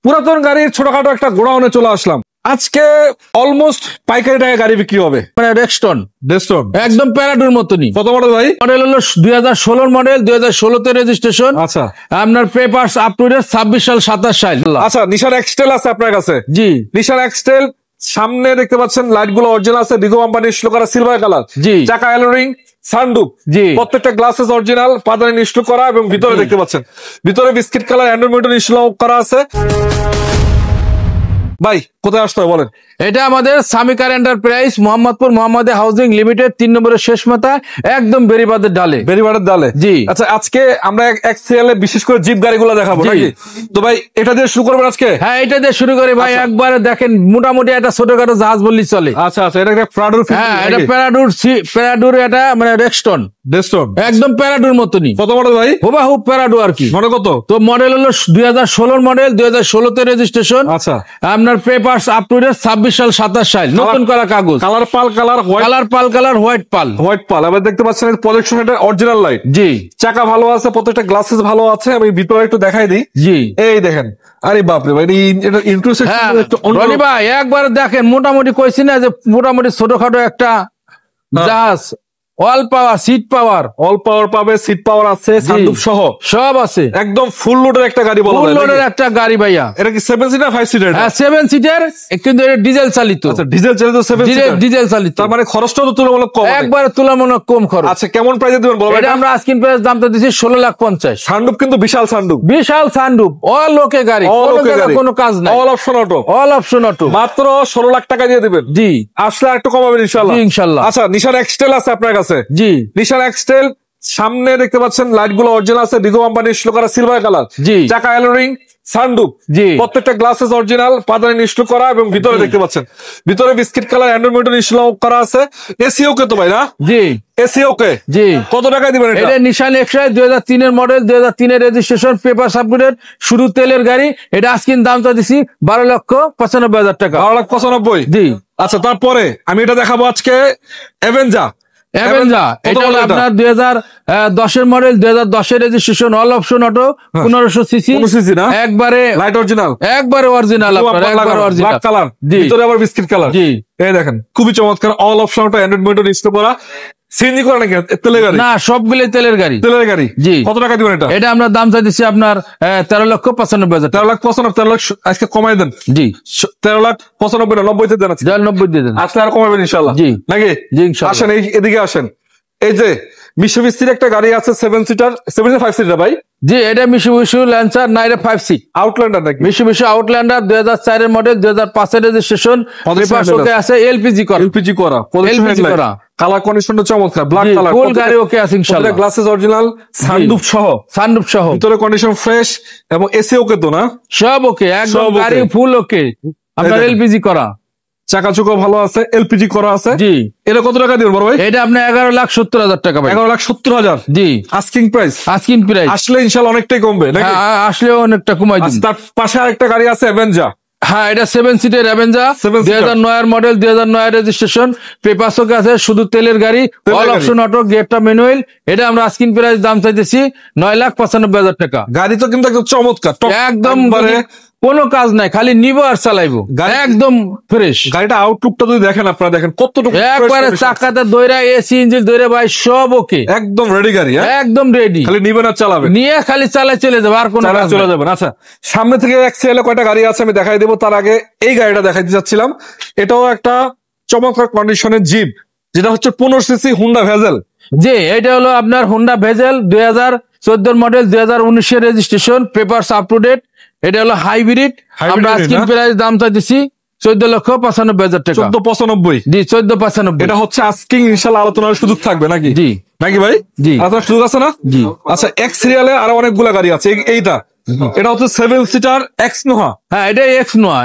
পুরাতন গাড়ির ছোটখাটো একটা গোডাউনে চলে আসলাম। আজকে অলমোস্ট পাইকারি টাকায় গাড়ি বিক্রি হবে। মানে রেক্সটন একদম প্যারাডোর মতনই। কত মডেল ভাই? মডেল হলো 2016 মডেল, 2016 তে রেজিস্ট্রেশন। আচ্ছা, আপনার পেপারস আপ টু ডেট 26 সাল 27 সাল। আচ্ছা, নিশান এক্সটেল আছে আপনার কাছে? জি, নিশান এক্সটেল। সামনে দেখতে পাচ্ছেন লাইট গুলো অরিজিনাল আছে, বিগো কোম্পানির স্লো করা সিলভার কালার। জি, চাকা অ্যালোরিং, সানরুফ, জি, প্রত্যেকটা গ্লাসেস অরিজিনাল, পাদানি ইনস্টল করা এবং ভিতরে দেখতে পাচ্ছেন ভিতরে biscuit colour Android motor install করা আছে। ভাই কোথায় আসতে হবে বলেন? এটা আমাদের সামিকার এন্টারপ্রাইজ, মোহাম্মদপুর মোহাম্মদে হাউজিং লিমিটেড, 3 নম্বরের শেষ মাথা, একদম বেরিবাদের ডালে। বেরিবাদের ডালে, জি। আচ্ছা, আজকে আমরা এক্সএল এ বিশেষ করে জিপ গাড়িগুলো দেখাবো নাকি? তো ভাই এটা দিয়ে শুরু করবেন আজকে? হ্যাঁ, এটা দিয়ে শুরু করি ভাই। একবারে দেখেন মোটামুটি একটা ছোটখাটো জাহাজ বললেই চলে। আচ্ছা আচ্ছা, এটা একটা প্যারাডোর। হ্যাঁ, এটা প্যারাডোর, এটা মানে রেক্সটন একদম প্যারাডোর মতনই। কত মডেল ভাই? হুবাহু প্যারাডো আর কি। মনে কত? তো মডেল হলো 2016 মডেল, 2016 তে রেজিস্ট্রেশন। আচ্ছা, আপনার পেপারস আপ টু ডেট 26 সাল 27 সাল, নতুন করা কাগজ। কালার পাল কালার, হোয়াইট পাল। এবার দেখতে পাচ্ছেন প্রজেকশন, এটা অরিজিনাল লাইট। জি, চাকা ভালো আছে, প্রত্যেকটা গ্লাসেস ভালো আছে। আমি ভিতরে একটু দেখাই দিই। জি, এই দেখেন, আরে বাপরে ভাই, এটা ইন্টারেস্টিং একটু রনি ভাই একবার দেখেন, মোটামুটি কইছি না যে মোটামুটি ছোটখাটো একটা জাহাজ। All power, seat power, all power পাবে, সিট পাওয়ার আছে, সানরুফ সহ সব আছে। একদম ফুল লোডের একটা গাড়ি বলা যায়। ফুল লোডের একটা গাড়ি ভাইয়া। এটা কি 7 সিটার 5 সিটার? হ্যাঁ, 7 সিটার, কিন্তু এটা ডিজেল চালিত। আচ্ছা, ডিজেল চালিত 7 সিটার, ডিজেল চালিত। তার মানে খরচটা তো তুলনামূলক কম, একবারে তুলনামূলক কম খরচ। আচ্ছা, কেমন প্রাইসে দিবেন বলবেন? এটা আমরা আস্কিং প্রাইস দামটা দিছি 16,50,000। সানরুফ কিন্তু বিশাল সানরুফ, অল ওকে গাড়ি, কোনো কাজ নাই, অল অপশন অটো, মাত্র 16 লাখ টাকা দিয়ে দিবেন। জি, আসলে একটু কমাবেন ইনশাআল্লাহ। ইনশাআল্লাহ। আচ্ছা, নিশান এক্সটেল আছে আপনার কাছে? জি, নিশান এক্সটেল। সামনে দেখতে পাচ্ছেন লাইট গুলো অরিজিনাল আছে, বিগো কোম্পানির স্লো করা সিলভার কালার। জি, চাকা অ্যালোরিং, সানরুফ, জি, প্রত্যেকটা গ্লাসেস অরিজিনাল, পাদানি ইনস্টল করা এবং ভিতরে দেখতে পাচ্ছেন ভিতরে biscuit colour Android motor install করা আছে। এসি ওকে তো ভাই? না, জি, এসি ওকে। জি। কত টাকা দিবেন এটা? এটা নিশান এক্সট্রা 2003 এর মডেল, 2003 এর রেজিস্ট্রেশন, পেপার সাবমিটেড, শুধু তেলের গাড়ি। এটা আজকে দামটা দিছি 12,95,000 টাকা। 12,95,000। জি। আচ্ছা, তারপরে আমি এটা দেখাবো আজকে অ্যাভেঞ্জা। এটা হলো আপনার 2010 এর মডেল, 2010 এর registration, all option auto, 1500 CC, না একবারে লাইট অরিজিনাল, একবারে অরিজিনাল, আপনার একবারে অরিজিনাল কালার, ভিতরে আবার বিস্কিট কালার। জি, এই দেখেন খুবই চমৎকার, all option auto, Android motor install করা। সিএনজি করে নাকি তেলের গাড়ি? না, সবগুলো তেলের গাড়ি। জি। কত টাকা দিবেন এটা? এটা আমরা দাম চাইছি আপনার 13,95,000। 13,95,000। 13 লাখ আজকে কমাই দেন। জি, 13,95,000 না 90 তে দেন আজকে? 90 দিয়ে দেন। আসলে আর কমাবেন ইনশাআল্লাহ। জি, নাকি? জি, ইনশাআল্লাহ। আসেন এদিকে আসেন। এই যে মিশুবিশির একটা গাড়ি আছে 7 সিটার, 5 সিটার ভাই? জি, এটা মিশুবিশি ল্যান্সার 5 সিট আউটল্যান্ডার নাকি? মিশুবিশি আউটল্যান্ডার 2004 এর মডেল, 2005 এর রেজিস্ট্রেশন, ওকে আছে, এলপিজি করা, কালার কন্ডিশনটা চমৎকার, ব্ল্যাক কালার, ফুল গাড়ি ওকে আছে ইনশাআল্লাহ। গ্লাসেস অরিজিনাল, সানরুফ সহ, ভিতরে কন্ডিশন ফ্রেশ এবং এসি ওকে তো? না, সব ওকে, একদম গাড়ি ফুল ওকে, আপনার এলপিজি করা, চাকা চুকা ভালো আছে, এলপিজি করা আছে। জি। এটা কত টাকা দিবেন বড় ভাই? এটা আপনার 11,70,000 টাকা ভাই। 11,70,000? জি। Asking price? আসলে ইনশাআল্লাহ অনেকটাই কমবে নাকি? আসলে অনেকটা কমাই দিন। তার পাশে আরেকটা গাড়ি আছে অ্যাভেঞ্জা। হ্যাঁ, এটা 7 সিটের অ্যাভেঞ্জা, 2009 এর মডেল, 2009 এর রেজিস্ট্রেশন, পেপারস ওকে আছে, শুধু তেলের গাড়ি, অল অপশন অটো, গিয়ারটা ম্যানুয়াল। এটা আমরা আস্কিং প্রাইস দাম চাইতেছি 9,95,000 টাকা। গাড়ি তো কিন্তু একদম চমৎকার, একদম কোনো কাজ নাই, খালি নিবো আর চালাইবো, একদম ফ্রেশ। গাড়িটা আউটলুকটা যদি দেখেন, আপনারা দেখেন কতটুকু একবারে চাকাতে দইরা, এসি ইঞ্জিন দইরা ভাই, সব ওকে, একদম রেডি গাড়ি, একদম রেডি। খালি নিবেন আর চালাবেন, নিয়ে খালি চালাই চলে যাবে, আর কোনো চলে যাবেন। আচ্ছা, সামনে থেকে এক্সএল কয়টা গাড়ি আছে আমি দেখাই দেবো। তার আগে এই গাড়িটা দেখাইতে চাচ্ছিলাম। এটাও একটা চমৎকার কন্ডিশনের জিপ, যেটা হচ্ছে 15 সিসি হুন্ডা ভেজেল। জি, এটা হলো আপনার হুন্ডা ভেজেল, 2014 মডেল, 2019 এর registration, papers up to date. এটা হলো হাইব্রিড। আমরা আস্কিং প্রাইস দাম চাইতেছি 14,95,000 টাকা। 14,95? জি, 14,95। এটা হচ্ছে আস্কিং, ইনশাআল্লাহ আলোচনার সুযোগ থাকবে নাকি? জি, নাকি ভাই? জি, আলোচনার সুযোগ আছে না? জি। আচ্ছা, এক্স সিরিয়ালে আরো অনেকগুলা গাড়ি আছে। এইটা এটা হচ্ছে 7 সিটার এক্স নোহা। হ্যাঁ, এটা এক্স নোহা।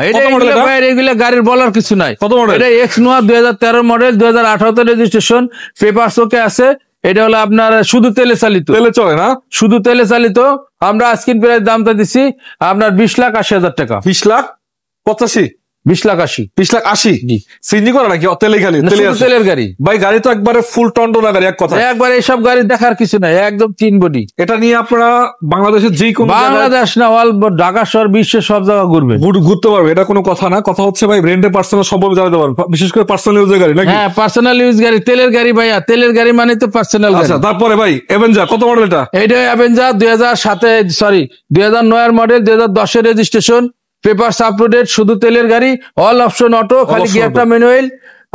এগুলা গাড়ির বলার কিছু নাই। কত মডেল? এটা এক্স নোহা, 2013 মডেল, 2018 তে রেজিস্ট্রেশন, পেপারস ওকে আছে। এটা হলো আপনার শুধু তেলে চালিত, তেলে চলে না, শুধু তেলে চালিত। আমরা আস্কিং প্রাইস দামটা দিছি আপনার 20,80,000 টাকা। 20,85,000? 20,80,000 20,80,000 জি। সিএনজি করা নাকি তেলে খালি না, শুধু তেলের গাড়ি ভাই গাড়ি তো একবারে ফুল টন্ডনা গাড়ি এক কথা একবার এইসব গাড়ি দেখার কিছু নাই, একদম 3 বডি। এটা নিয়ে আপনারা বাংলাদেশের যে কোনো বাংলাদেশ না অল ঢাকা শহর বিশ্বের সব জায়গা ঘুরবে, ঘুরতে পারবে, এটা কোনো কথা না। কথা হচ্ছে ভাই রেন্টে পার্সোনাল সম্ভব জানাতে পারবে, বিশেষ করে পার্সোনাল ইউজের গাড়ি নাকি? হ্যাঁ পার্সোনাল ইউজ গাড়ি, তেলের গাড়ি ভাইয়া, তেলের গাড়ি মানে তো পার্সোনাল গাড়ি। আচ্ছা তারপরে ভাই অ্যাভেঞ্জার কত মডেল এটা? এইটা অ্যাভেঞ্জার 2009 এর মডেল, 2010 এর registration, papers up to date, শুধু তেলের গাড়ি, অল অপশন অটো, খালি গিয়ারটা ম্যানুয়াল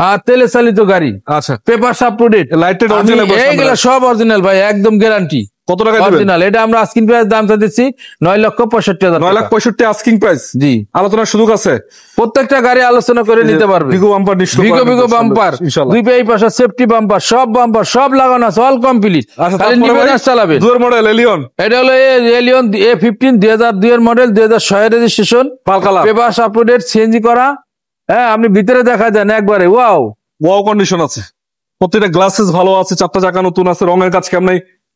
আর তেলে চালিত গাড়ি। আচ্ছা পেপারস আপ টু ডেট, লাইটেড অরিজিনাল এইগুলা সব অরিজিনাল ভাই, একদম গ্যারান্টি। কত টাকা দিবেন? অরিজিনাল। এটা আমরা আস্কিং প্রাইস দাম চাইতেছি 9,65,000 9,65,000 আস্কিং প্রাইস। জি, আলোচনার সুযোগ আছে, প্রত্যেকটা গাড়ি আলোচনা করে নিতে পারবে। বিগো বাম্পার নিশ্চয়, বিগো বাম্পার, দুই পাই পাশে সেফটি বাম্পার, সব লাগানো আছে, অল কমপ্লিট। খালি নিবেন আর চালাবেন। 2 এর মডেল এলিয়ন, এটা হলো এলিয়ন A15 2002 এর মডেল, 2006 এর registration, pearl colour, papers up to date, CNG করা। হ্যাঁ আপনি ভিতরে দেখা যান একবারে ওয়াও কন্ডিশন আছে, প্রত্যেকটা গ্লাসেস ভালো আছে, 4টা চাকা নতুন আছে, রঙের কাজ কেমন,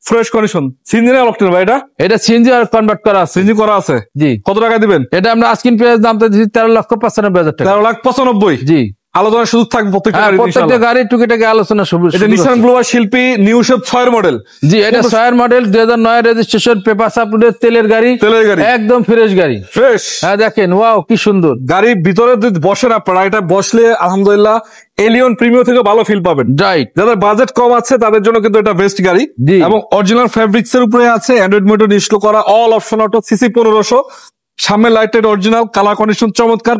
ফ্রেশ কন্ডিশন। সিএনজি না অকটেন ভাই এটা? এটা সিএনজি আর কনভার্ট করা আছে। সিএনজি করা আছে। জি। কত টাকা দিবেন? এটা আমরা আস্কিং প্রাইস দাম চাইতেছি 13,95,000 টাকা। 13,95,000। জি, আলোচনার সুযোগ থাকবে প্রত্যেকটা গাড়ি, প্রত্যেকটা গাড়ি টুকিটাকি আলোচনা শুরু। এটা নিসান ব্লুয়ার শিল্পী নিউ শেপ 6 এর মডেল। জি, এটা 6 এর মডেল, 2009 এর registration, papers up to date, তেলের গাড়ি, একদম ফ্রেশ গাড়ি, ফ্রেশ। হ্যাঁ দেখেন ওয়াও কি সুন্দর গাড়ির ভিতরে যদি বসেন আপনারা, এটা বসলে আলহামদুলিল্লাহ এলিয়ন প্রিমিয়াম থেকে ভালো ফিল পাবেন। রাইট। যাদের বাজেট কম আছে তাদের জন্য কিন্তু এটা বেস্ট গাড়ি। জি। এবং অরিজিনাল ফেব্রিক্স এর উপরে আছে, অ্যান্ড্রয়েড মোটর ইনস্টল করা, অল অপশন অটো, সিসি 1500, সামনে লাইটেড অরিজিনাল, কালার কন্ডিশন চমৎকার।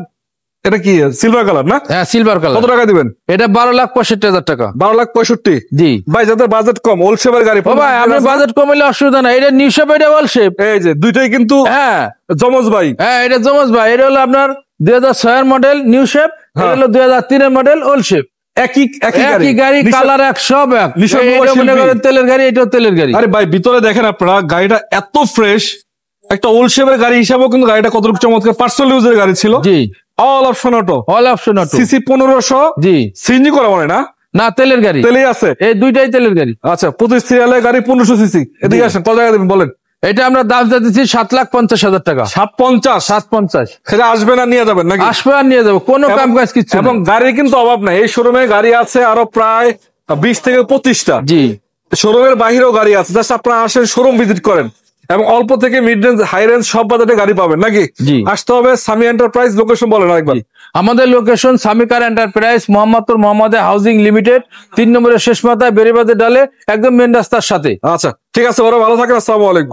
এটা কি সিলভার কালার না? হ্যাঁ সিলভার কালার। কত টাকা দিবেন? এটা 12,65,000 টাকা। 12,65,000। জি ভাই যাদের বাজেট কম, ওল্ড শেপের গাড়ি, ও ভাই আপনার বাজেট কমাইলে অসুবিধা নাই, এটা নিউ শেপ, এটা ওয়াল শেপ। এই যে দুইটাই কিন্তু হ্যাঁ জমজ ভাই। হ্যাঁ এটা জমজ ভাই। এটা হলো আপনার 2006 এর মডেল নিউ শেপ, এটা হলো 2003 এর মডেল ওল্ড শেপ। একই গাড়ি, কালার এক, সব এক। এটা মনে করেন তেলের গাড়ি, এটাও তেলের গাড়ি। আরে ভাই ভিতরে দেখেন আপনারা, গাড়িটা এত ফ্রেশ, একটা ওল্ড শেপের গাড়ি হিসাবেও কিন্তু গাড়িটা কতটুকু চমৎকার। পার্সোনাল ইউজের গাড়ি ছিল। জি, all option auto, all option auto, CC 1500। জি। সিএনজি করা মানে না? না তেলের গাড়ি, তেলেই আছে, এই দুইটাই তেলের গাড়ি। আচ্ছা 25 সিরিয়ালের গাড়ি, 1500 সিসি। এদিকে আসেন, কত টাকা দেবেন বলেন? এটা আমরা দাম চাইতেছি 7,50,000 টাকা। 750? 750 সেটা আসবে না নিয়ে যাবেন নাকি? আসবে আর নিয়ে যাবো, কোনো কাম কাজ কিছু। এবং গাড়ির কিন্তু অভাব নাই, এই শোরুমে গাড়ি আছে আরো প্রায় 20 থেকে 25টা। জি, শোরুমের বাহিরেও গাড়ি আছে, জাস্ট আপনারা আসেন, শোরুম ভিজিট করেন, এবং অল্প থেকে মিড রেঞ্জ, হাই রেঞ্জ সব বাজেটে গাড়ি পাবেন নাকি? জি। আসতে হবে সামি এন্টারপ্রাইজ। লোকেশন বলেন আরেকবার। আমাদের লোকেশন সামি কার এন্টারপ্রাইজ, মোহাম্মদপুর মোহাম্মদে হাউজিং লিমিটেড, 3 নম্বরের শেষ মাথায়, বেরিবাদের ডালে, একদম মেন রাস্তার সাথে। আচ্ছা ঠিক আছে, ওরা ভালো থাকেন। আসসালামু আলাইকুম।